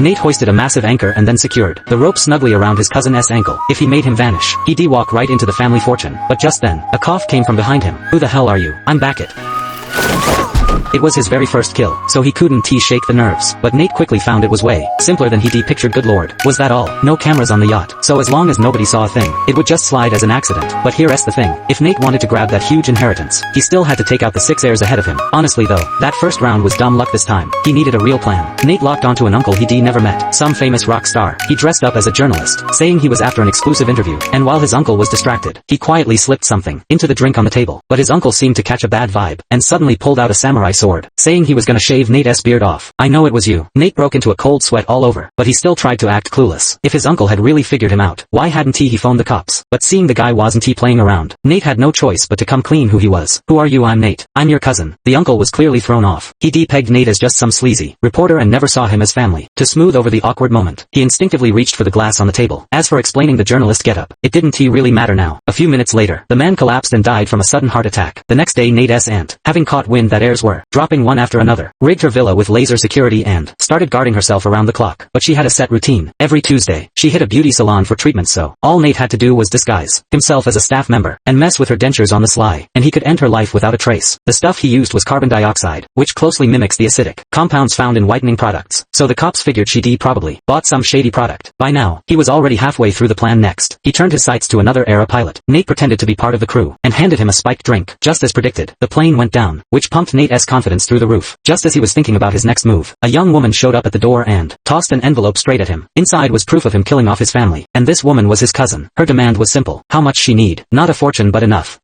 Nate hoisted a massive anchor and then secured the rope snugly around his cousin's ankle. If he made him vanish, he'd walk right into the family fortune. But just then, a cough came from behind him. Who the hell are you? I'm Becket. It was his very first kill, so he couldn't shake the nerves. But Nate quickly found it was way simpler than he'd pictured. Good lord, was that all? No cameras on the yacht, so as long as nobody saw a thing, it would just slide as an accident. But here's the thing, if Nate wanted to grab that huge inheritance, he still had to take out the 6 heirs ahead of him. Honestly though, that first round was dumb luck this time. He needed a real plan. Nate locked onto an uncle he'd never met, some famous rock star. He dressed up as a journalist, saying he was after an exclusive interview, and while his uncle was distracted, he quietly slipped something into the drink on the table. But his uncle seemed to catch a bad vibe, and suddenly pulled out a samurai sword, saying he was gonna shave Nate's beard off. I know it was you. Nate broke into a cold sweat all over, but he still tried to act clueless. If his uncle had really figured him out, why hadn't he phoned the cops? But seeing the guy wasn't playing around, Nate had no choice but to come clean who he was. Who are you? I'm Nate. I'm your cousin. The uncle was clearly thrown off. He pegged Nate as just some sleazy reporter and never saw him as family. To smooth over the awkward moment, he instinctively reached for the glass on the table. As for explaining the journalist getup, it didn't really matter now. A few minutes later, the man collapsed and died from a sudden heart attack. The next day Nate's aunt, having caught wind that heirs were dropping one after another, rigged her villa with laser security and started guarding herself around the clock. But she had a set routine. Every Tuesday, she hit a beauty salon for treatments, so all Nate had to do was disguise himself as a staff member and mess with her dentures on the sly, and he could end her life without a trace. The stuff he used was carbon dioxide, which closely mimics the acidic compounds found in whitening products, so the cops figured she'd probably bought some shady product. By now, he was already halfway through the plan. Next, he turned his sights to another Heir pilot. Nate pretended to be part of the crew, and handed him a spiked drink. Just as predicted, the plane went down, which pumped Nate's confidence through the roof. Just as he was thinking about his next move, a young woman showed up at the door and tossed an envelope straight at him. Inside was proof of him killing off his family, and this woman was his cousin. Her demand was simple. How much she need? Not a fortune but enough